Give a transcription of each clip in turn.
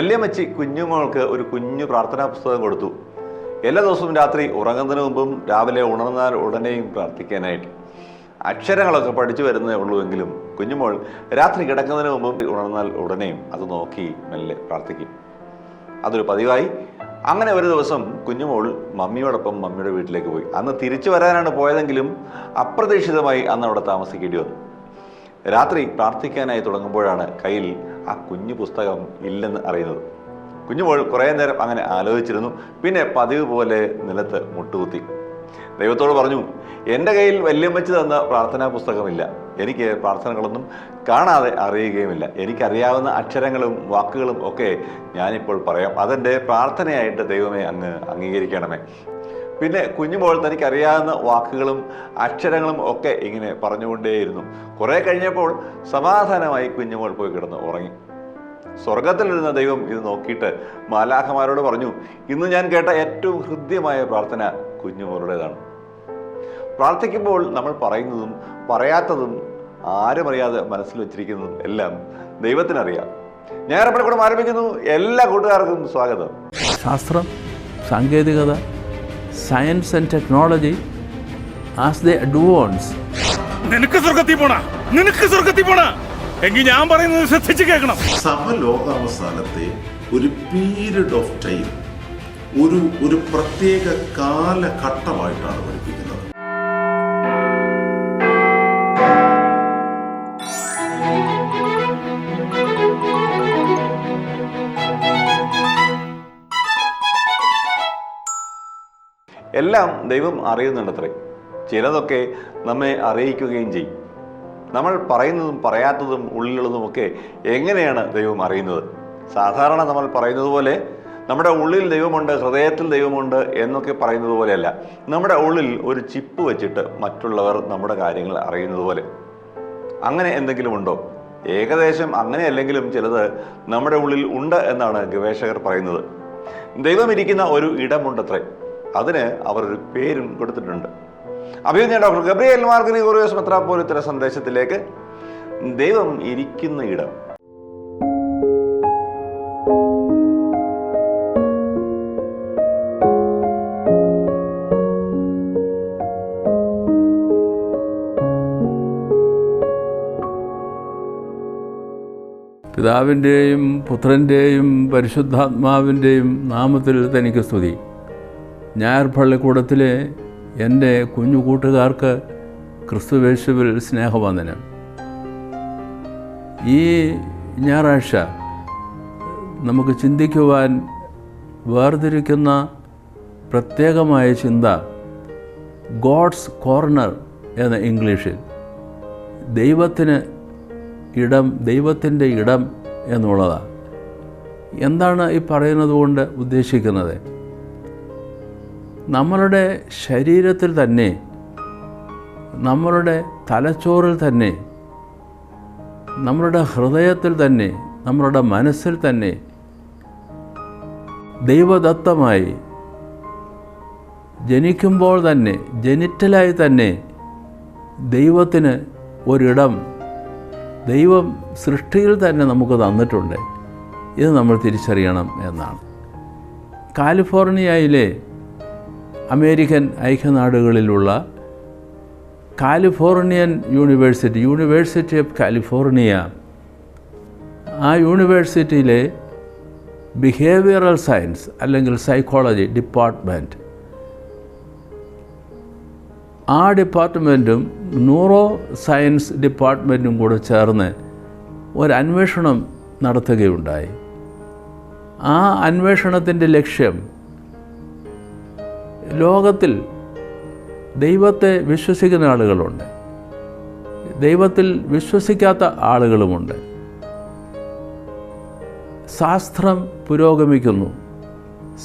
വല്യമ്മച്ചി കുഞ്ഞുമോൾക്ക് ഒരു കുഞ്ഞു പ്രാർത്ഥനാ പുസ്തകം കൊടുത്തു. എല്ലാ ദിവസവും രാത്രി ഉറങ്ങുന്നതിന് മുമ്പും രാവിലെ ഉണർന്നാൽ ഉടനെയും പ്രാർത്ഥിക്കാനായിട്ട്. അക്ഷരങ്ങളൊക്കെ പഠിച്ചു വരുന്നേ ഉള്ളൂവെങ്കിലും കുഞ്ഞുമോൾ രാത്രി കിടക്കുന്നതിന് മുമ്പും ഉണർന്നാൽ ഉടനെയും അത് നോക്കി മെല്ലെ പ്രാർത്ഥിക്കും. അതൊരു പതിവായി. അങ്ങനെ ഒരു ദിവസം കുഞ്ഞുമോൾ മമ്മിയോടൊപ്പം മമ്മിയുടെ വീട്ടിലേക്ക് പോയി. അന്ന് തിരിച്ചു വരാനാണ് പോയതെങ്കിലും അപ്രതീക്ഷിതമായി അന്ന് അവിടെ താമസിക്കേണ്ടി വന്നു. രാത്രി പ്രാർത്ഥിക്കാനായി തുടങ്ങുമ്പോഴാണ് കയ്യിൽ ആ കുഞ്ഞു പുസ്തകം ഇല്ലെന്ന് അറിയുന്നത്. കുഞ്ഞുമോൾ കുറേ നേരം അങ്ങനെ ആലോചിച്ചിരുന്നു. പിന്നെ പതിവ് പോലെ നിലത്ത് മുട്ടുകുത്തി ദൈവത്തോട് പറഞ്ഞു, എൻ്റെ കയ്യിൽ വല്യമ്മച്ചി തന്ന പ്രാർത്ഥനാ പുസ്തകമില്ല. എനിക്ക് പ്രാർത്ഥനകളൊന്നും കാണാതെ അറിയുകയുമില്ല. എനിക്കറിയാവുന്ന അക്ഷരങ്ങളും വാക്കുകളും ഒക്കെ ഞാനിപ്പോൾ പറയാം. അതെൻ്റെ പ്രാർത്ഥനയായിട്ട് ദൈവമേ അങ്ങ് അംഗീകരിക്കണമേ. പിന്നെ കുഞ്ഞുമോൾ തനിക്കറിയാവുന്ന വാക്കുകളും അക്ഷരങ്ങളും ഒക്കെ ഇങ്ങനെ പറഞ്ഞുകൊണ്ടേയിരുന്നു. കുറേ കഴിഞ്ഞപ്പോൾ സമാധാനമായി കുഞ്ഞുമോൾ പോയി കിടന്ന് ഉറങ്ങി. സ്വർഗത്തിലിരുന്ന ദൈവം ഇത് നോക്കിയിട്ട് മാലാഖമാരോട് പറഞ്ഞു, ഇന്ന് ഞാൻ കേട്ട ഏറ്റവും ഹൃദ്യമായ പ്രാർത്ഥന കുഞ്ഞുമോളുടേതാണ്. പ്രാർത്ഥിക്കുമ്പോൾ നമ്മൾ പറയുന്നതും പറയാത്തതും ആരും അറിയാതെ മനസ്സിൽ വെച്ചിരിക്കുന്നതും എല്ലാം ദൈവത്തിനറിയാം. ഞായറപ്പഴ കൂടെ ആരംഭിക്കുന്നു. എല്ലാ കൂട്ടുകാർക്കും സ്വാഗതം. ശാസ്ത്രം, സാങ്കേതികത, science and technology as they advance. നിനക്ക് സ്വർഗത്തിൽ പോണ എങ്കിൽ ഞാൻ പറയുന്നത് ശ്രദ്ധിച്ച് കേൾക്കണം. സമലോകാവസാനത്തെ ഒരു പീരീഡ് ഓഫ് ടൈം, ഒരു പ്രത്യേക കാലഘട്ടമായിട്ടാണ് പഠിപ്പിക്കുന്നത്. എല്ലാം ദൈവം അറിയുന്നുണ്ടത്രേ. ചിലതൊക്കെ നമ്മെ അറിയിക്കുകയും ചെയ്യും. നമ്മൾ പറയുന്നതും പറയാത്തതും ഉള്ളിലുള്ളതുമൊക്കെ എങ്ങനെയാണ് ദൈവം അറിയുന്നത്? സാധാരണ നമ്മൾ പറയുന്നത് പോലെ നമ്മുടെ ഉള്ളിൽ ദൈവമുണ്ട്, ഹൃദയത്തിൽ ദൈവമുണ്ട് എന്നൊക്കെ പറയുന്നത് പോലെയല്ല. നമ്മുടെ ഉള്ളിൽ ഒരു ചിപ്പ് വെച്ചിട്ട് മറ്റുള്ളവർ നമ്മുടെ കാര്യങ്ങൾ അറിയുന്നത് പോലെ. അങ്ങനെ എന്തെങ്കിലും ഉണ്ടോ? ഏകദേശം അങ്ങനെയല്ലെങ്കിലും ചിലത് നമ്മുടെ ഉള്ളിൽ ഉണ്ട് എന്നാണ് ഗവേഷകർ പറയുന്നത്. ദൈവം ഇരിക്കുന്ന ഒരു ഇടമുണ്ടത്രേ. അതിന് അവർ ഒരു പേരും കൊടുത്തിട്ടുണ്ട്. അഭിനന്ദ ഡോക്ടർ ഗബ്രിയേൽ മാർ ഗ്രിഗോറിയോസ് മെത്രാപ്പോലീത്തയുടെ സന്ദേശത്തിലേക്ക്. ദൈവം ഇരിക്കുന്ന ഇടം. പിതാവിൻ്റെയും പുത്രൻ്റെയും പരിശുദ്ധാത്മാവിൻ്റെയും നാമത്തിൽ തനിക്ക് സ്തുതി. ഞായർ പള്ളിക്കൂടത്തിലെ എൻ്റെ കുഞ്ഞു കൂട്ടുകാർക്ക് ക്രിസ്തുവേശുവിൽ സ്നേഹവന്ദനം. ഈ ഞായറാഴ്ച നമുക്ക് ചിന്തിക്കുവാൻ വേർതിരിക്കുന്ന പ്രത്യേകമായ ചിന്ത ഗോഡ്സ് കോർണർ എന്ന ഇംഗ്ലീഷിൽ ദൈവത്തിൻ്റെ ഇടം എന്നുള്ളതാണ്. എന്താണ് ഈ പറയുന്നത് കൊണ്ട് ഉദ്ദേശിക്കുന്നത്? നമ്മളുടെ ശരീരത്തിൽ തന്നെ, നമ്മളുടെ തലച്ചോറിൽ തന്നെ, നമ്മളുടെ ഹൃദയത്തിൽ തന്നെ, നമ്മളുടെ മനസ്സിൽ തന്നെ ദൈവദത്തമായി ജനിക്കുമ്പോൾ തന്നെ, ജനിറ്റലായി തന്നെ ദൈവത്തിന് ഒരിടം ദൈവം സൃഷ്ടിയിൽ തന്നെ നമുക്ക് തന്നിട്ടുണ്ട്. ഇത് നമ്മൾ തിരിച്ചറിയണം എന്നാണ്. കാലിഫോർണിയയിലെ അമേരിക്കൻ ഐക്യനാടുകളിലുള്ള കാലിഫോർണിയൻ യൂണിവേഴ്സിറ്റി ഓഫ് കാലിഫോർണിയ, ആ യൂണിവേഴ്സിറ്റിയിലെ ബിഹേവിയറൽ സയൻസ് അല്ലെങ്കിൽ സൈക്കോളജി ഡിപ്പാർട്ട്മെൻറ്റ്, ആ ഡിപ്പാർട്ട്മെൻറ്റും ന്യൂറോ സയൻസ് ഡിപ്പാർട്ട്മെൻറ്റും കൂടെ ചേർന്ന് ഒരു അന്വേഷണം നടത്തുകയുണ്ടായി. ആ അന്വേഷണത്തിൻ്റെ ലക്ഷ്യം ലോകത്തിൽ ദൈവത്തെ വിശ്വസിക്കുന്ന ആളുകളുണ്ട്, ദൈവത്തിൽ വിശ്വസിക്കാത്ത ആളുകളുമുണ്ട്. ശാസ്ത്രം പുരോഗമിക്കുന്നു,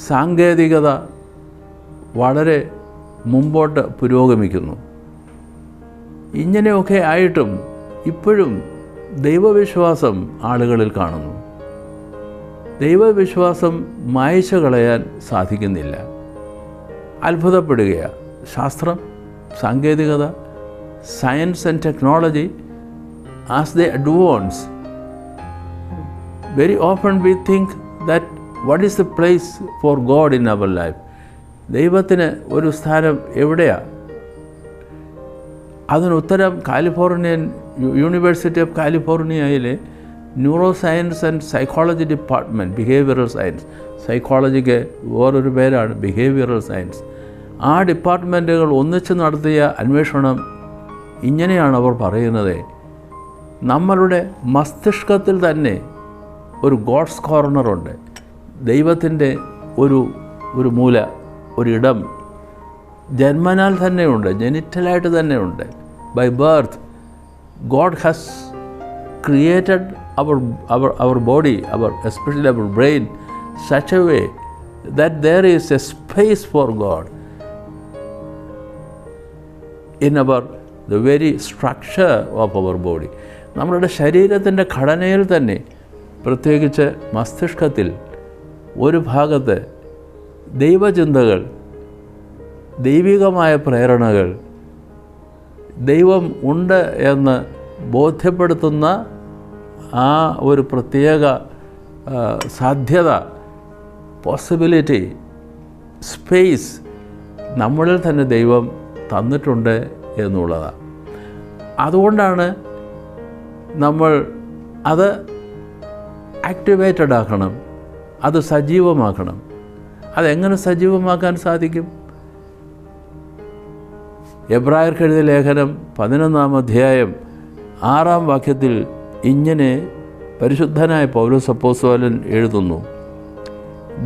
സാങ്കേതികത വളരെ മുമ്പോട്ട് പുരോഗമിക്കുന്നു. ഇങ്ങനെയൊക്കെ ആയിട്ടും ഇപ്പോഴും ദൈവവിശ്വാസം ആളുകളിൽ കാണുന്നു. ദൈവവിശ്വാസം മായ്ച്ചു കളയാൻ സാധിക്കുന്നില്ല. അത്ഭുതപ്പെടുകയാണ്. ശാസ്ത്രം, സാങ്കേതികത, science and technology as they advance, very often we think that what is the place for God in our life? ദൈവത്തിന് ഒരു സ്ഥാനം എവിടെയാണ്? അതിനുത്തരം യൂണിവേഴ്സിറ്റി ഓഫ് കാലിഫോർണിയയിലെ neuro science and psychology department, behavioural science, സൈക്കോളജിക്ക് വേറൊരു പേരാണ് ബിഹേവിയറൽ സയൻസ്. ആ ഡിപ്പാർട്ട്മെൻറ്റുകൾ ഒന്നിച്ച് നടത്തിയ അന്വേഷണം ഇങ്ങനെയാണ് അവർ പറയുന്നത്: നമ്മളുടെ മസ്തിഷ്കത്തിൽ തന്നെ ഒരു ഗോഡ്സ് കോർണറുണ്ട്. ദൈവത്തിൻ്റെ ഒരു മൂല, ഒരിടം ജന്മനാൽ തന്നെയുണ്ട്, ജെനിറ്റലായിട്ട് തന്നെയുണ്ട്. By birth God has created our body, especially our brain, such a way that there is a space for God in the very structure of our body. നമ്മളുടെ ശരീരത്തിൻ്റെ ഘടനയിൽ തന്നെ, പ്രത്യേകിച്ച് മസ്തിഷ്കത്തിൽ ഒരു ഭാഗത്ത് ദൈവചിന്തകൾ, ദൈവികമായ പ്രേരണകൾ, ദൈവം ഉണ്ട് എന്ന് ബോധ്യപ്പെടുത്തുന്ന ആ ഒരു പ്രത്യേക സാധ്യത, പോസിബിലിറ്റി, സ്പേസ് നമ്മളിൽ തന്നെ ദൈവം തന്നിട്ടുണ്ട് എന്നുള്ളതാണ്. അതുകൊണ്ടാണ് നമ്മൾ അത് ആക്ടിവേറ്റഡ് ആക്കണം, അത് സജീവമാക്കണം. അതെങ്ങനെ സജീവമാക്കാൻ സാധിക്കും? എബ്രായർക്ക് എഴുതിയ ലേഖനം 11-ാം അധ്യായം 6-ാം വാക്യത്തിൽ ഇങ്ങനെ പരിശുദ്ധനായ പൗലോസ് അപ്പോസ്തലൻ എഴുതുന്നു: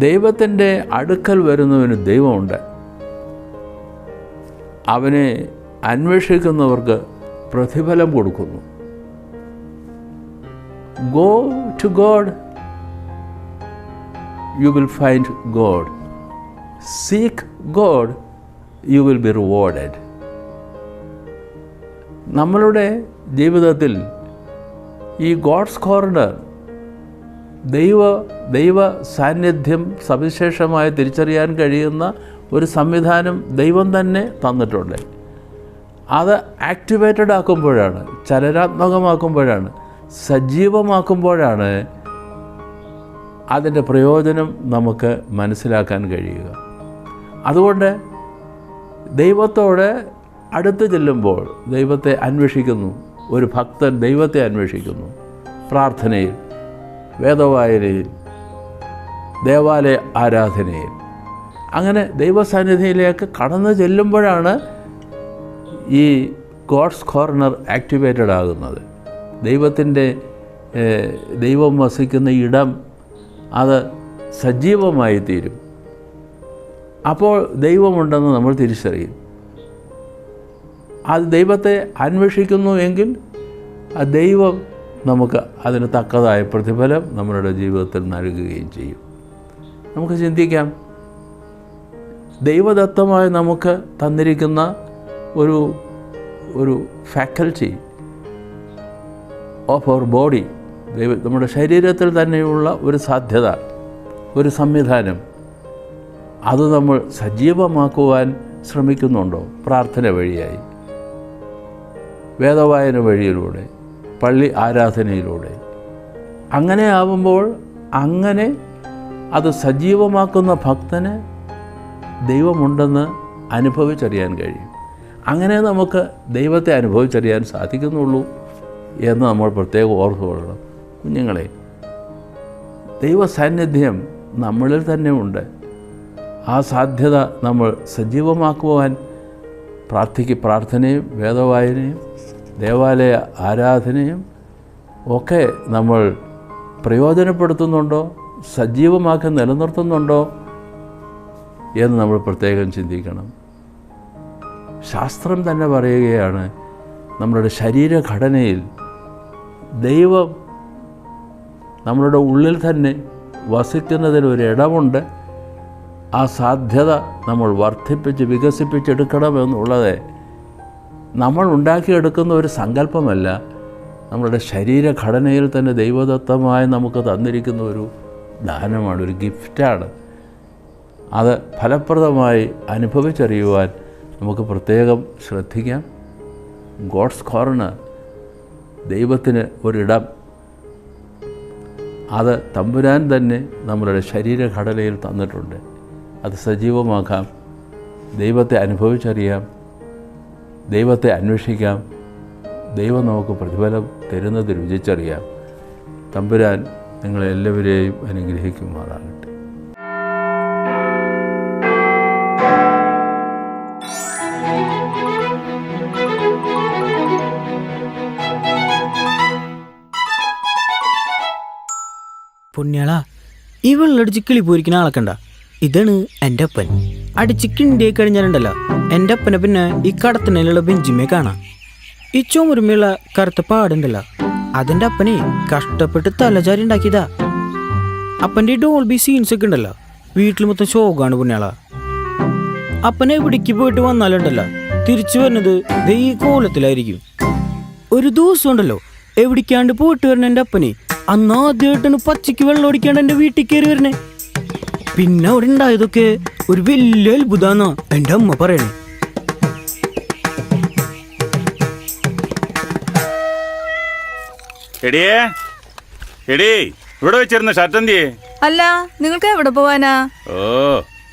ദൈവത്തിൻ്റെ അടുക്കൽ വരുന്നവന് ദൈവമുണ്ട്, അവനെ അന്വേഷിക്കുന്നവർക്ക് പ്രതിഫലം കൊടുക്കുന്നു. Go to God, you will find God. Seek God, you will be rewarded. ജീവിതത്തിൽ ഈ ഗോഡ്സ് കോർണർ, ദൈവ സാന്നിധ്യം സവിശേഷമായി തിരിച്ചറിയാൻ കഴിയുന്ന ഒരു സംവിധാനം ദൈവം തന്നെ തന്നിട്ടുണ്ട്. അത് ആക്ടിവേറ്റഡ് ആക്കുമ്പോഴാണ്, ചലനാത്മകമാക്കുമ്പോഴാണ്, സജീവമാക്കുമ്പോഴാണ് അതിൻ്റെ പ്രയോജനം നമുക്ക് മനസ്സിലാക്കാൻ കഴിയുക. അതുകൊണ്ട് ദൈവത്തോട് അടുത്ത് ചെല്ലുമ്പോൾ ദൈവത്തെ അന്വേഷിക്കുന്നു. ഒരു ഭക്തൻ ദൈവത്തെ അന്വേഷിക്കുന്നു പ്രാർത്ഥനയിൽ, വേദവായനയിൽ, ദേവാലയ ആരാധനയിൽ. അങ്ങനെ ദൈവസാന്നിധ്യത്തിലേക്ക് കടന്നു ചെല്ലുമ്പോഴാണ് ഈ ഗോഡ്സ് കോർണർ ആക്ടിവേറ്റഡ് ആകുന്നത്. ദൈവം വസിക്കുന്ന ഇടം അത് സജീവമായി തീരും. അപ്പോൾ ദൈവമുണ്ടെന്ന് നമ്മൾ തിരിച്ചറിയും. അത് ദൈവത്തെ അന്വേഷിക്കുന്നു എങ്കിൽ ആ ദൈവം നമുക്ക് അതിന് തക്കതായ പ്രതിഫലം നമ്മളുടെ ജീവിതത്തിൽ നൽകുകയും ചെയ്യും. നമുക്ക് ചിന്തിക്കാം, ദൈവദത്തമായി നമുക്ക് തന്നിരിക്കുന്ന ഒരു ഫാക്കൽറ്റി ഓഫ് അവർ ബോഡി, നമ്മുടെ ശരീരത്തിൽ തന്നെയുള്ള ഒരു സാധ്യത, ഒരു സംവിധാനം, അത് നമ്മൾ സജീവമാക്കുവാൻ ശ്രമിക്കുന്നുണ്ടോ? പ്രാർത്ഥന വഴിയായി, വേദവായന വഴിയിലൂടെ, പള്ളി ആരാധനയിലൂടെ. അങ്ങനെ ആവുമ്പോൾ അങ്ങനെ അത് സജീവമാക്കുന്ന ഭക്തന് ദൈവമുണ്ടെന്ന് അനുഭവിച്ചറിയാൻ കഴിയും. അങ്ങനെ നമുക്ക് ദൈവത്തെ അനുഭവിച്ചറിയാൻ സാധിക്കുന്നുള്ളൂ എന്ന് നമ്മൾ പ്രത്യേകം ഓർത്തുകൊള്ളണം. കുഞ്ഞുങ്ങളെ, ദൈവസാന്നിധ്യം നമ്മളിൽ തന്നെ ഉണ്ട്. ആ സാധ്യത നമ്മൾ സജീവമാക്കുവാൻ പ്രാർത്ഥനയും വേദവായനയും ദേവാലയ ആരാധനയും ഒക്കെ നമ്മൾ പ്രയോജനപ്പെടുത്തുന്നുണ്ടോ, സജീവമാക്കി നിലനിർത്തുന്നുണ്ടോ എന്ന് നമ്മൾ പ്രത്യേകം ചിന്തിക്കണം. ശാസ്ത്രം തന്നെ പറയുകയാണ്, നമ്മളുടെ ശരീരഘടനയിൽ ദൈവം നമ്മളുടെ ഉള്ളിൽ തന്നെ വസിക്കുന്നതിനൊരിടമുണ്ട്. ആ സാധ്യത നമ്മൾ വർദ്ധിപ്പിച്ച് വികസിപ്പിച്ചെടുക്കണമെന്നുള്ളത് നമ്മൾ ഉണ്ടാക്കിയെടുക്കുന്ന ഒരു സങ്കല്പമല്ല, നമ്മളുടെ ശരീരഘടനയിൽ തന്നെ ദൈവദത്തമായി നമുക്ക് തന്നിരിക്കുന്ന ഒരു ദാനമാണ്, ഒരു ഗിഫ്റ്റാണ്. അത് ഫലപ്രദമായി അനുഭവിച്ചറിയുവാൻ നമുക്ക് പ്രത്യേകം ശ്രദ്ധിക്കാം. ഗോഡ്സ് കോർണർ, ദൈവത്തിന് ഒരിടം, അത് തമ്പുരാൻ തന്നെ നമ്മളുടെ ശരീരഘടനയിൽ തന്നിട്ടുണ്ട്. അത് സജീവമാക്കാം, ദൈവത്തെ അനുഭവിച്ചറിയാം, ദൈവത്തെ അന്വേഷിക്കാം, ദൈവം നമുക്ക് പ്രതിഫലം തരുന്നത് രുചിച്ചറിയാം. തമ്പുരാൻ നിങ്ങളെല്ലാവരെയും അനുഗ്രഹിക്കുമാറാകട്ടെ. പുണ്യാളാ, ഈ വെള്ളടിച്ച് കിളി പോയിരിക്കുന്ന ആളൊക്കെണ്ട, ഇതാണ് എൻ്റെ അപ്പൻ. അടിച്ച് കിണ്ടിയായി കഴിഞ്ഞാലുണ്ടല്ലോ എൻ്റെ അപ്പനെ പിന്നെ ഈ കടത്തിനുള്ള ബെഞ്ചിമേ കാണാം. ഈ ചുമരുമയുള്ള കറുത്ത പാടുണ്ടല്ലോ, അതിൻ്റെ അപ്പനെ കഷ്ടപ്പെട്ട് തലചാരി ഉണ്ടാക്കിയതാ. അപ്പൻ്റെ ഈ ഡോൾബി സീൻസ് ഒക്കെ ഉണ്ടല്ലോ, വീട്ടിൽ മൊത്തം ശോകമാണ് പുണ്യാളാ. അപ്പനെ എവിടേക്ക് പോയിട്ട് വന്നാലുണ്ടല്ലോ തിരിച്ചു വരുന്നത് ഈ കോലത്തിലായിരിക്കും. ഒരു ദിവസം ഉണ്ടല്ലോ എവിടേക്കാണ്ട് പോയിട്ട് വരണ എൻ്റെ അപ്പനെ അന്ന് ആദ്യമായിട്ടാണ് പച്ചയ്ക്ക് വെള്ളം ഓടിക്കാണ്ട് എൻ്റെ വീട്ടിൽ കയറി വരണേ. പിന്നെ അവിടെ ഉണ്ടായതൊക്കെ ഒരു വലിയ അത്ഭുതാന്നാ എൻ്റെ അമ്മ പറയണേ. എടിയേ, എടീ, ഇവിടെ വെച്ചിരുന്ന ഷർട്ട് എന്തിയേ? അല്ല, നിങ്ങൾക്ക് എവിടെ പോവാനാ? ഓ,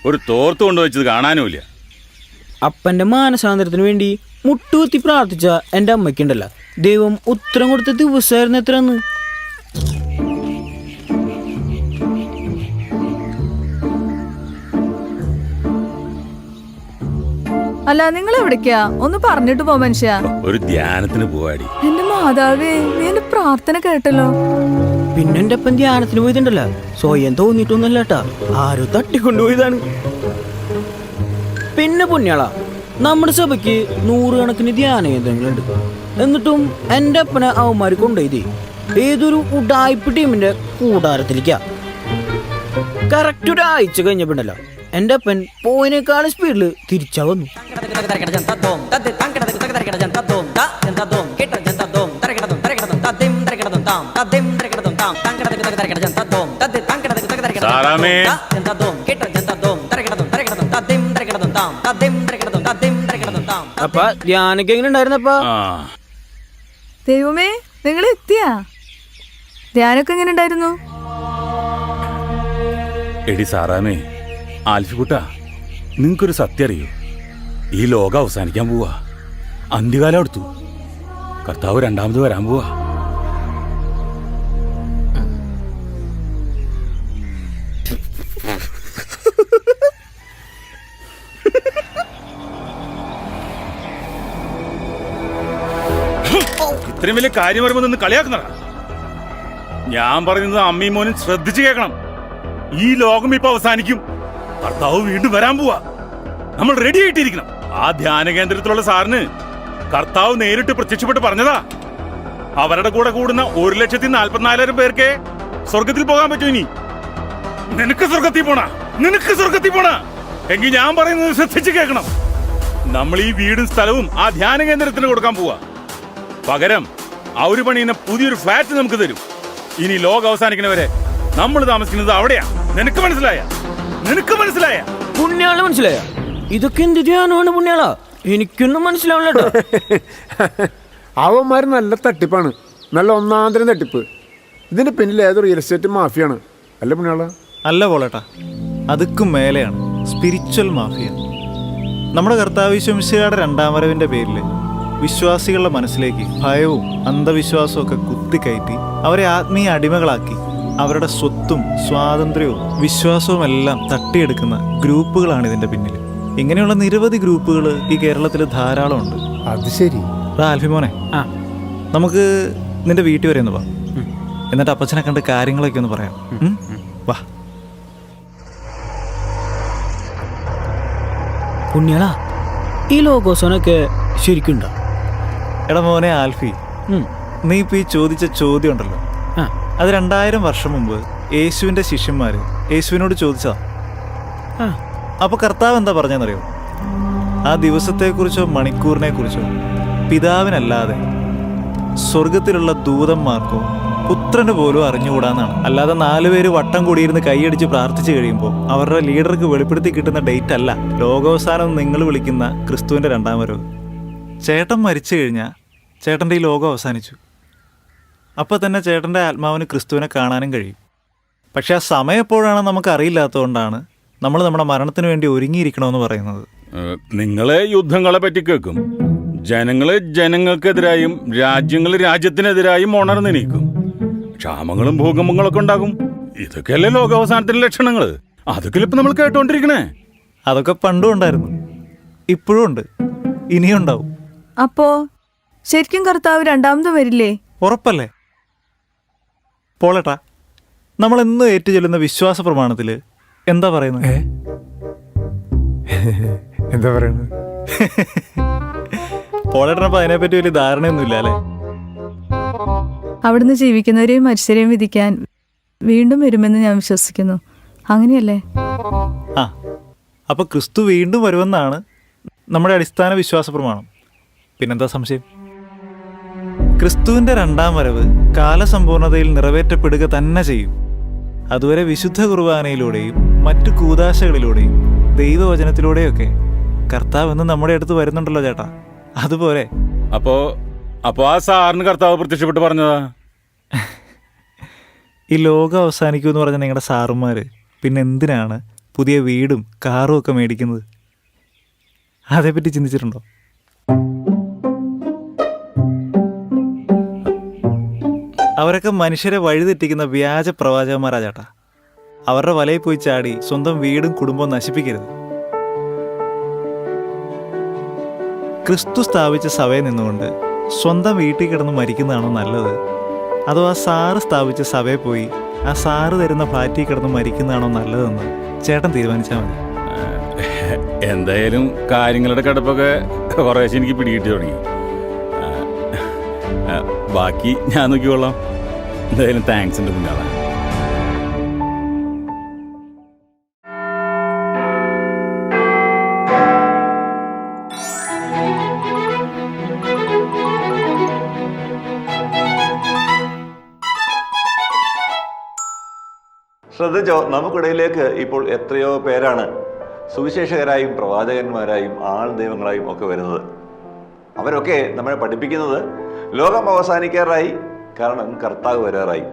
ഒരു തോർത്ത് കൊണ്ടുവച്ചത് കാണാനുമില്ല. അപ്പൻ്റെ മാനസാന്തരത്തിന് വേണ്ടി മുട്ടുകുത്തി പ്രാർത്ഥിച്ച എൻ്റെ അമ്മയ്ക്കുണ്ടല്ലോ ദൈവം ഉത്തരം കൊടുത്ത ദിവസമായിരുന്നു എത്രയെന്ന്. അല്ല, നിങ്ങൾ എവിടേക്കാ? ഒന്ന് പറഞ്ഞിട്ട് പോ മനുഷ്യ. ഒരു ധ്യാനത്തിന് പോവാടി. എന്റെ മാതാവേ, നീ എന്റെ പ്രാർത്ഥന കേട്ടല്ലോ. പിന്നെ എൻ്റെ അപ്പൻ ധ്യാനത്തിന് പോയിട്ടുണ്ടല്ലോ സ്വയം തോന്നിയിട്ടൊന്നുമല്ല കേട്ടാ, ആരോ തട്ടിക്കൊണ്ടുപോയതാണ്. പിന്നെ പുണ്യാളാ, നമ്മുടെ സഭയ്ക്ക് 100 കണക്കിന് ധ്യാന കേന്ദ്രങ്ങളുണ്ട്. എന്നിട്ടും എൻ്റെ അപ്പനെ അവന്മാർ കൊണ്ടുപോയത് ഏതൊരു ഉഡായിപ്പ് ടീമിന്റെ കൂടാരത്തിലേക്കാ. കറക്റ്റ് ഒരാഴ്ച കഴിഞ്ഞപ്പോണ്ടല്ലോ എൻ്റെ അപ്പൻ പോയിനേക്കാളും സ്പീഡിൽ തിരിച്ചാ വന്നു. അപ്പൊ ധ്യാനൊക്കെ എങ്ങനെ ഉണ്ടായിരുന്നപ്പാ? ദൈവമേ, നിങ്ങൾ എത്തിയാ? ധ്യാനൊക്കെ എങ്ങനെ ഉണ്ടായിരുന്നു? എടി സാറാമേ, ആൽഫിക്കുട്ടാ, നിങ്ങൾക്കൊരു സത്യം അറിയൂ? ഈ ലോകം അവസാനിക്കാൻ പോവാ. അന്ത്യകാലം എടുത്തു. കർത്താവ് രണ്ടാമത് വരാൻ പോവാ. ഇത്രയും വലിയ കാര്യം വരുമ്പോ നിന്ന് കളിയാക്കുന്നതാ. ഞാൻ പറയുന്നത് അമ്മയും മോനും ശ്രദ്ധിച്ചു കേൾക്കണം. ഈ ലോകം ഇപ്പൊ അവസാനിക്കും. കർത്താവ് വീണ്ടും വരാൻ പോവാ. നമ്മൾ റെഡി ആയിട്ടിരിക്കണം. ആ ധ്യാന കേന്ദ്രത്തിലുള്ള സാറിന് കർത്താവ് നേരിട്ട് പ്രത്യക്ഷപ്പെട്ട് പറഞ്ഞതാ, അവരുടെ കൂടെ കൂടുന്ന 1,44,000 പേർക്ക് സ്വർഗത്തിൽ പോകാൻ പറ്റും. ഇനി നിനക്ക് സ്വർഗത്തിൽ പോണ എങ്കിൽ ഞാൻ പറയുന്നത് ശ്രദ്ധിച്ചു കേൾക്കണം. നമ്മൾ ഈ വീടും സ്ഥലവും ആ ധ്യാന കേന്ദ്രത്തിന് കൊടുക്കാൻ പോവാ. പകരം അവര് പണിയുന്ന പുതിയൊരു ഫ്ലാറ്റ് നമുക്ക് തരും. ഇനി ലോകം അവസാനിക്കുന്നവരെ നമ്മൾ താമസിക്കുന്നത് അവിടെയാ. നിനക്ക് മനസ്സിലായ? പുണ്യാള് മനസ്സിലായ? ഇതൊക്കെ എന്ത് ധ്യാനമാണ് പുണ്യാളാ? എനിക്കൊന്നും മനസ്സിലാവില്ല. അവന്മാർ നല്ല തട്ടിപ്പാണ്, നല്ല ഒന്നാന്തരം തട്ടിപ്പ്. ഇതിന് പിന്നിൽ ഏതൊരു റിയൽ എസ്റ്റേറ്റ് മാഫിയാണ് അല്ല പുണ്യാള? അല്ല പോളേട്ടാ, അതുക്കും മേലെയാണ് സ്പിരിച്വൽ മാഫിയ. നമ്മുടെ കർത്താവ് ഈശോമിശിഹായുടെ 2ാം വരവിൻ്റെ പേരിൽ വിശ്വാസികളുടെ മനസ്സിലേക്ക് ഭയവും അന്ധവിശ്വാസവും ഒക്കെ കുത്തിക്കയറ്റി അവരെ ആത്മീയ അടിമകളാക്കി അവരുടെ സ്വത്തും സ്വാതന്ത്ര്യവും വിശ്വാസവും എല്ലാം തട്ടിയെടുക്കുന്ന ഗ്രൂപ്പുകളാണ് ഇതിൻ്റെ പിന്നിൽ. ഇങ്ങനെയുള്ള നിരവധി ഗ്രൂപ്പുകൾ ഈ കേരളത്തിൽ ധാരാളം ഉണ്ട്. അത് ശരി. ആൽഫിമോനെ, നമുക്ക് നിന്റെ വീട്ടിൽ വരെ ഒന്ന് വാ, എന്നിട്ട് അപ്പച്ചനെ കണ്ട് കാര്യങ്ങളൊക്കെ ഒന്ന് പറയാം. വാ പുണ്യാളാ, ഈ ലോകോസനൊക്കെ ശരിക്കുണ്ടോ? എടാ മോനെ ആൽഫി, നീ ഇപ്പൊ ഈ ചോദിച്ച ചോദ്യം ഉണ്ടല്ലോ, അത് 2000 വർഷം മുമ്പ് യേശുവിന്റെ ശിഷ്യന്മാര് യേശുവിനോട് ചോദിച്ചതാ. അപ്പൊ കർത്താവ് എന്താ പറഞ്ഞെന്നറിയോ? ആ ദിവസത്തെക്കുറിച്ചോ മണിക്കൂറിനെ കുറിച്ചോ പിതാവിനല്ലാതെ സ്വർഗത്തിലുള്ള ദൂതന്മാർക്കോ പുത്രന് പോലും അറിഞ്ഞുകൂടാന്നാണ്. അല്ലാതെ 4 പേര് വട്ടം കൂടിയിരുന്ന് കൈയടിച്ച് പ്രാർത്ഥിച്ചു കഴിയുമ്പോൾ അവരുടെ ലീഡർക്ക് വെളിപ്പെടുത്തി കിട്ടുന്ന ഡേറ്റ് അല്ല ലോകാവസാനം നിങ്ങൾ വിളിക്കുന്ന ക്രിസ്തുവിന്റെ 2ാം വരവ്. ചേട്ടൻ മരിച്ചു കഴിഞ്ഞാൽ ചേട്ടൻ്റെ ഈ ലോകം അവസാനിച്ചു. അപ്പോൾ തന്നെ ചേട്ടൻ്റെ ആത്മാവിന് ക്രിസ്തുവിനെ കാണാനും കഴിയും. പക്ഷെ ആ സമയം എപ്പോഴാണ് നമുക്ക് അറിയില്ലാത്തതുകൊണ്ടാണ് നമ്മൾ നമ്മുടെ മരണത്തിന് വേണ്ടി ഒരുങ്ങിയിരിക്കണമെന്ന് പറയുന്നത്. നിങ്ങളെ യുദ്ധങ്ങളെ പറ്റി കേൾക്കും. ജനങ്ങള് ജനങ്ങൾക്കെതിരായും രാജ്യങ്ങൾ രാജ്യത്തിനെതിരായും ഉണർന്നു നീക്കും. ക്ഷാമങ്ങളും ഭൂകമ്പങ്ങളൊക്കെ ഉണ്ടാകും. ഇതൊക്കെയല്ലേ ലോകാവസാനത്തിന്റെ ലക്ഷണങ്ങള്. അതൊക്കെ ഇപ്പൊ നമ്മൾ കേട്ടോണ്ടിരിക്കണേ. അതൊക്കെ പണ്ടും ഉണ്ടായിരുന്നു, ഇപ്പോഴും ഉണ്ട്, ഇനിയും ഉണ്ടാവും. അപ്പോ ശരിക്കും കർത്താവ് രണ്ടാമതും വരില്ലേ? ഉറപ്പല്ലേ? പോളേട്ടാ, നമ്മൾ എന്നും ഏറ്റുചൊല്ലുന്ന വിശ്വാസ പ്രമാണത്തില് എന്താ പറയുന്നത്? എന്താ പറയുന്നത്? പോളേട്ടനപ്പോ അതിനെപ്പറ്റി വലിയ ധാരണയൊന്നുമില്ല അല്ലേ? അവിടുന്ന് ജീവിക്കുന്നവരെയും മനുഷ്യരെയും വിധിക്കാൻ വീണ്ടും വരുമെന്ന് ഞാൻ വിശ്വസിക്കുന്നു. അങ്ങനെയല്ലേ? ആ, അപ്പൊ ക്രിസ്തു വീണ്ടും വരുമെന്നാണ് നമ്മുടെ അടിസ്ഥാന വിശ്വാസ പ്രമാണം. പിന്നെന്താ സംശയം? ക്രിസ്തുവിന്റെ രണ്ടാം വരവ് കാലസമ്പൂർണതയിൽ നിറവേറ്റപ്പെടുക തന്നെ ചെയ്യും. അതുവരെ വിശുദ്ധ കുർബാനയിലൂടെയും മറ്റു കൂദാശകളിലൂടെയും ദൈവവചനത്തിലൂടെയൊക്കെ കർത്താവ് എന്ന് നമ്മുടെ അടുത്ത് വരുന്നുണ്ടല്ലോ ചേട്ടാ. അതുപോലെ അപ്പോ ആ സാറിന് കർത്താവ് പ്രത്യക്ഷപ്പെട്ട് പറഞ്ഞതാ ഈ ലോകം അവസാനിക്കുമെന്ന് പറഞ്ഞ നിങ്ങളുടെ സാറുമാര് പിന്നെ എന്തിനാണ് പുതിയ വീടും കാറും ഒക്കെ മേടിക്കുന്നത്? അതേപ്പറ്റി ചിന്തിച്ചിട്ടുണ്ടോ? അവരൊക്കെ മനുഷ്യരെ വഴിതെറ്റിക്കുന്ന വ്യാജ പ്രവാചകന്മാരാ ചേട്ടാ. അവരുടെ വലയിൽ പോയി ചാടി സ്വന്തം വീടും കുടുംബവും നശിപ്പിക്കരുത്. ക്രിസ്തു സ്ഥാപിച്ച സഭയിൽ നിന്നുകൊണ്ട് സ്വന്തം വീട്ടിൽ കിടന്ന് മരിക്കുന്നതാണോ നല്ലത്, അതോ ആ സാറ് സ്ഥാപിച്ച സഭയിൽ പോയി ആ സാറ് തരുന്ന ഫ്ലാറ്റിൽ കിടന്ന് മരിക്കുന്നതാണോ നല്ലതെന്ന് ചേട്ടൻ തീരുമാനിച്ചാൽ മതി. എന്തായാലും കാര്യങ്ങളുടെ കിടപ്പൊക്കെ കുറേശ്ശെ എനിക്ക് പിടികിട്ടി തുടങ്ങി. ബാക്കി ഞാൻ നോക്കിക്കൊള്ളാം. എന്തായാലും താങ്ക്സ് ഉണ്ട് കുഞ്ഞാളെ. ശ്രദ്ധിച്ചോ, നമുക്കിടയിലേക്ക് ഇപ്പോൾ എത്രയോ പേരാണ് സുവിശേഷകരായും പ്രവാചകന്മാരായും ആൾ ദൈവങ്ങളായും ഒക്കെ വരുന്നത്. അവരൊക്കെ നമ്മളെ പഠിപ്പിക്കുന്നത് ലോകം അവസാനിക്കാറായി, കാരണം കർത്താവ് വരാറായി.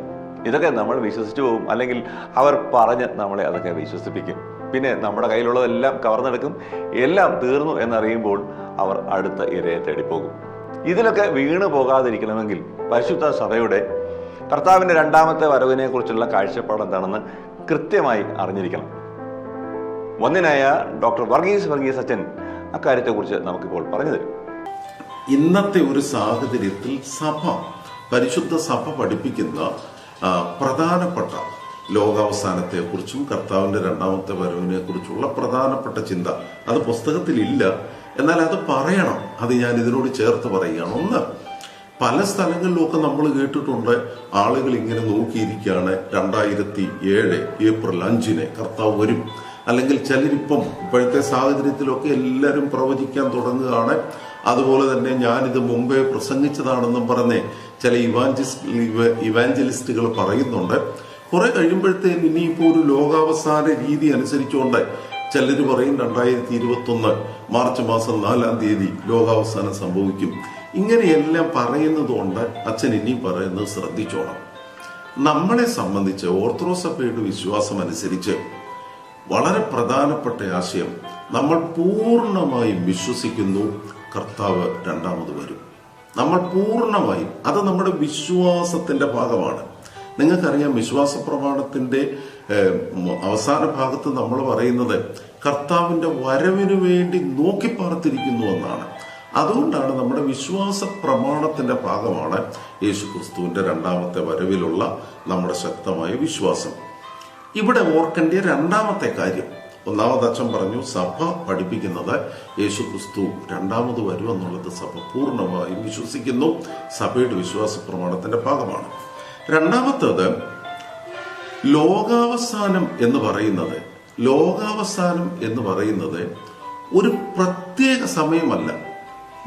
ഇതൊക്കെ നമ്മൾ വിശ്വസിച്ചു പോകും, അല്ലെങ്കിൽ അവർ പറഞ്ഞ് നമ്മളെ അതൊക്കെ വിശ്വസിപ്പിക്കും. പിന്നെ നമ്മുടെ കയ്യിലുള്ളതെല്ലാം കവർന്നെടുക്കും. എല്ലാം തീർന്നു എന്നറിയുമ്പോൾ അവർ അടുത്ത ഇരയെ തേടിപ്പോകും. ഇതിലൊക്കെ വീണു പോകാതിരിക്കണമെങ്കിൽ പരിശുദ്ധ സഭയുടെ കർത്താവിൻ്റെ രണ്ടാമത്തെ വരവിനെ കുറിച്ചുള്ള കാഴ്ചപ്പാട് എന്താണെന്ന് കൃത്യമായി അറിഞ്ഞിരിക്കണം. വന്യനായ ഡോക്ടർ വർഗീസ് അച്ഛൻ അക്കാര്യത്തെക്കുറിച്ച് നമുക്കിപ്പോൾ പറഞ്ഞു തരും. ഇന്നത്തെ ഒരു സാഹചര്യത്തിൽ പരിശുദ്ധ സഭ പഠിപ്പിക്കുന്ന പ്രധാനപ്പെട്ട ലോകാവസാനത്തെക്കുറിച്ചും കർത്താവിൻ്റെ രണ്ടാമത്തെ വരവിനെ കുറിച്ചുള്ള പ്രധാനപ്പെട്ട ചിന്ത, അത് പുസ്തകത്തിലില്ല, എന്നാൽ അത് പറയണം. അത് ഞാൻ ഇതിനോട് ചേർത്ത് പറയുകയാണ്. ഒന്ന്, പല സ്ഥലങ്ങളിലൊക്കെ നമ്മൾ കേട്ടിട്ടുണ്ട്, ആളുകൾ ഇങ്ങനെ നോക്കിയിരിക്കുകയാണ് 2007 ഏപ്രിൽ 5 കർത്താവ് വരും. അല്ലെങ്കിൽ ചിലരിപ്പം ഇപ്പോഴത്തെ സാഹചര്യത്തിലൊക്കെ എല്ലാവരും പ്രവചിക്കാൻ തുടങ്ങുകയാണ്. അതുപോലെ തന്നെ ഞാനിത് മുമ്പേ പ്രസംഗിച്ചതാണെന്നും പറഞ്ഞ് ചില ഇവാഞ്ചലിസ്റ്റുകൾ പറയുന്നുണ്ട്. കുറെ കഴിയുമ്പോഴത്തേന് ഇനിയിപ്പോൾ ഒരു ലോകാവസാന രീതി അനുസരിച്ചുകൊണ്ട് ചിലർ പറയും 2021 മാർച്ച് മാസം 4 ലോകാവസാനം സംഭവിക്കും. ഇങ്ങനെയെല്ലാം പറയുന്നതുകൊണ്ട് അച്ഛൻ ഇനി പറയുന്നത് ശ്രദ്ധിച്ചോണം. നമ്മളെ സംബന്ധിച്ച് ഓർത്തഡോക്സ് സഭയുടെ വിശ്വാസം അനുസരിച്ച് വളരെ പ്രധാനപ്പെട്ട ആശയം, നമ്മൾ പൂർണ്ണമായും വിശ്വസിക്കുന്നു കർത്താവ് രണ്ടാമത് വരും. നമ്മൾ പൂർണ്ണമായും, അത് നമ്മുടെ വിശ്വാസത്തിന്റെ ഭാഗമാണ്. നിങ്ങൾക്കറിയാം, വിശ്വാസ പ്രമാണത്തിന്റെ അവസാന ഭാഗത്ത് നമ്മൾ പറയുന്നത് കർത്താവിന്റെ വരവിനു വേണ്ടി നോക്കി പാർത്തിരിക്കുന്നു എന്നാണ്. അതുകൊണ്ടാണ് നമ്മുടെ വിശ്വാസ പ്രമാണത്തിന്റെ ഭാഗമാണ് യേശുക്രിസ്തുവിന്റെ രണ്ടാമത്തെ വരവിലുള്ള നമ്മുടെ ശക്തമായ വിശ്വാസം. ഇവിടെ ഓർക്കേണ്ട രണ്ടാമത്തെ കാര്യം, ഒന്നാമത് അച്ഛൻ പറഞ്ഞു, സഭ പഠിപ്പിക്കുന്നത് യേശുക്രിസ്തു രണ്ടാമത് വരും എന്നുള്ളത് സഭ പൂർണ്ണമായും വിശ്വസിക്കുന്നു, സഭയുടെ വിശ്വാസ പ്രമാണത്തിന്റെ ഭാഗമാണ്. രണ്ടാമത്തേത്, ലോകാവസാനം എന്ന് പറയുന്നത് ഒരു പ്രത്യേക സമയമല്ല.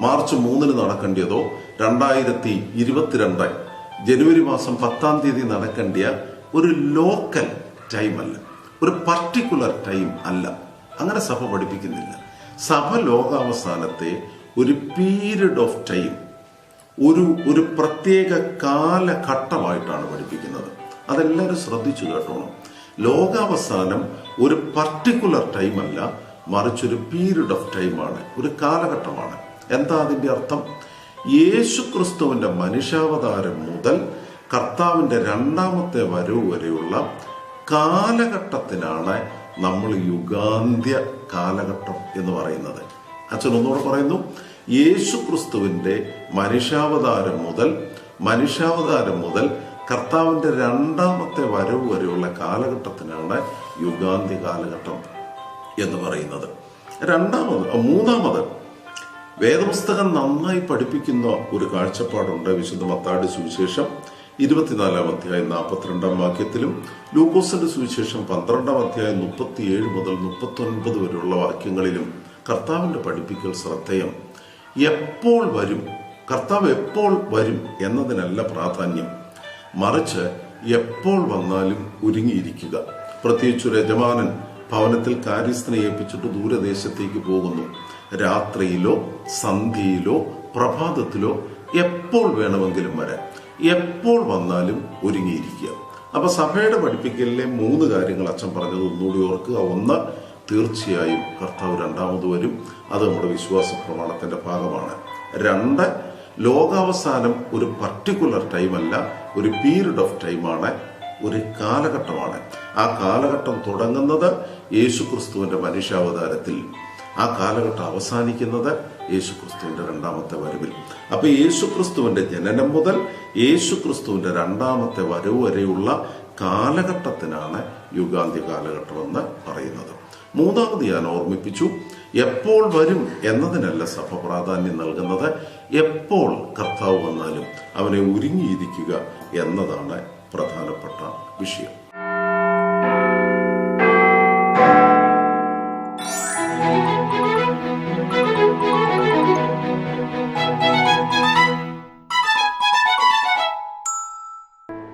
മാർച്ച് 3 നടക്കേണ്ടതോ 2022 ജനുവരി മാസം 10 നടക്കേണ്ട ഒരു ലോക്കൽ ടൈം അല്ല, ഒരു പർട്ടിക്കുലർ ടൈം അല്ല. അങ്ങനെ സഭ പഠിപ്പിക്കുന്നില്ല. സഭ ലോകാവസാനത്തെ ഒരു പീരീഡ് ഓഫ് ടൈം, ഒരു പ്രത്യേക കാലഘട്ടമായിട്ടാണ് പഠിപ്പിക്കുന്നത്. അതെല്ലാവരും ശ്രദ്ധിച്ചു കേട്ടോണം. ലോകാവസാനം ഒരു പർട്ടിക്കുലർ ടൈമല്ല, മറിച്ചൊരു പീരീഡ് ഓഫ് ടൈമാണ്, ഒരു കാലഘട്ടമാണ്. എന്താ അതിന്റെ അർത്ഥം? യേശു ക്രിസ്തുവിന്റെ മനുഷ്യാവതാരം മുതൽ കർത്താവിന്റെ രണ്ടാമത്തെ വരവ് വരെയുള്ള കാലഘട്ടത്തിനാണ് നമ്മൾ യുഗാന്ത്യ കാലഘട്ടം എന്ന് പറയുന്നത്. അച്ഛൻ ഒന്നുകൂടെ പറയുന്നു, യേശു ക്രിസ്തുവിന്റെ മനുഷ്യാവതാരം മുതൽ കർത്താവിന്റെ രണ്ടാമത്തെ വരവ് വരെയുള്ള കാലഘട്ടത്തിനാണ് യുഗാന്ത്യ കാലഘട്ടം എന്ന് പറയുന്നത്. മൂന്നാമത് വേദപുസ്തകം നന്നായി പഠിപ്പിക്കുന്ന ഒരു കാഴ്ചപ്പാടുണ്ട്. വിശുദ്ധ മത്തായിയുടെ സുവിശേഷം 24 അധ്യായം 42 വാക്യത്തിലും ലൂക്കോസിന്റെ സുവിശേഷം 12 അധ്യായം 37 മുതൽ 39 വരെയുള്ള വാക്യങ്ങളിലും കർത്താവിന്റെ പഠിപ്പിക്കൽ ശ്രദ്ധേയം. എപ്പോൾ വരും, കർത്താവ് എപ്പോൾ വരും എന്നതിനല്ല പ്രാധാന്യം, മറിച്ച് എപ്പോൾ വന്നാലും ഒരുങ്ങിയിരിക്കുക. പ്രത്യേകിച്ചൊരു യജമാനൻ ഭവനത്തിൽ കാര്യസ്ഥനെ ഏൽപ്പിച്ചിട്ട് ദൂരദേശത്തേക്ക് പോകുന്നു. രാത്രിയിലോ സന്ധ്യയിലോ പ്രഭാതത്തിലോ എപ്പോൾ വേണമെങ്കിലും വരാം, എപ്പോൾ വന്നാലും ഒരുങ്ങിയിരിക്കുക. അപ്പൊ സഭയുടെ പഠിപ്പിക്കലിലെ 3 കാര്യങ്ങൾ അച്ഛൻ പറഞ്ഞത് ഒന്നുകൂടി ഓർക്കുക. 1, തീർച്ചയായും കർത്താവ് രണ്ടാമത് വരും, അത് നമ്മുടെ വിശ്വാസ പ്രമാണത്തിന്റെ ഭാഗമാണ്. 2, ലോകാവസാനം ഒരു പർട്ടിക്കുലർ ടൈമല്ല, ഒരു പീരീഡ് ഓഫ് ടൈമാണ്, ഒരു കാലഘട്ടമാണ്. ആ കാലഘട്ടം തുടങ്ങുന്നത് യേശുക്രിസ്തുവിന്റെ മനുഷ്യാവതാരത്തിൽ, ആ കാലഘട്ടം അവസാനിക്കുന്നത് യേശുക്രിസ്തുവിന്റെ രണ്ടാമത്തെ വരവിൽ. അപ്പൊ യേശുക്രിസ്തുവിന്റെ ജനനം മുതൽ യേശുക്രിസ്തുവിന്റെ രണ്ടാമത്തെ വരവ് വരെയുള്ള കാലഘട്ടത്തിനാണ് യുഗാന്ത്യ കാലഘട്ടം എന്ന് പറയുന്നത്. മൂന്നാമത് ഞാൻ ഓർമ്മിപ്പിച്ചു, എപ്പോൾ വരും എന്നതിനല്ല സഭ പ്രാധാന്യം നൽകുന്നത്, എപ്പോൾ കർത്താവ് വന്നാലും അവനെ ഒരുങ്ങിയിരിക്കുക എന്നതാണ് പ്രധാനപ്പെട്ട വിഷയം.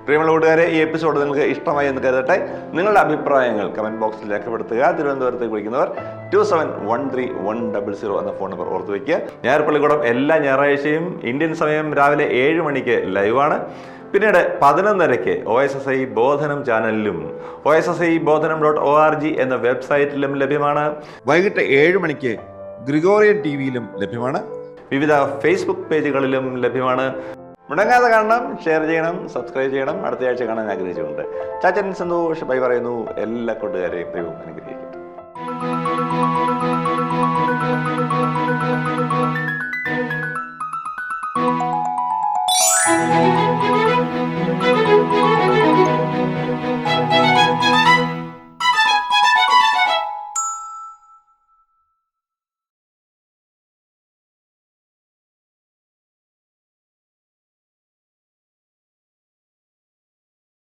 പ്രിയമുള്ള കൂട്ടുകാരെ, ഈ എപ്പിസോഡ് നിങ്ങൾക്ക് ഇഷ്ടമായി എന്ന് കരുതട്ടെ. നിങ്ങളുടെ അഭിപ്രായങ്ങൾ കമന്റ് ബോക്സിൽ രേഖപ്പെടുത്തുക. തിരുവനന്തപുരത്തേക്ക് വിളിക്കുന്നവർ 27131000 എന്ന ഫോൺ നമ്പർ ഓർത്ത് വയ്ക്കുക. ഞായർപ്പള്ളിക്കൂടം എല്ലാ ഞായറാഴ്ചയും ഇന്ത്യൻ സമയം രാവിലെ 7 മണിക്ക് ലൈവാണ്. പിന്നീട് 11:30 OSSI ബോധനം ചാനലിലും OSSIബോധനം.org എന്ന വെബ്സൈറ്റിലും ലഭ്യമാണ്. വൈകിട്ട് 7 മണിക്ക് ഗ്രിഗോറിയൻ ടിവിയിലും ലഭ്യമാണ്. വിവിധ ഫേസ്ബുക്ക് പേജുകളിലും ലഭ്യമാണ്. മുടങ്ങാതെ കാണണം, ഷെയർ ചെയ്യണം, സബ്സ്ക്രൈബ് ചെയ്യണം. അടുത്ത ആഴ്ച കാണാൻ ആഗ്രഹിച്ചുകൊണ്ട് ചാച്ചൻ സന്തോഷ് ബൈ പറയുന്നു. എല്ലാ കൂട്ടുകാരെയും ദൈവം അനുഗ്രഹിക്കട്ടെ.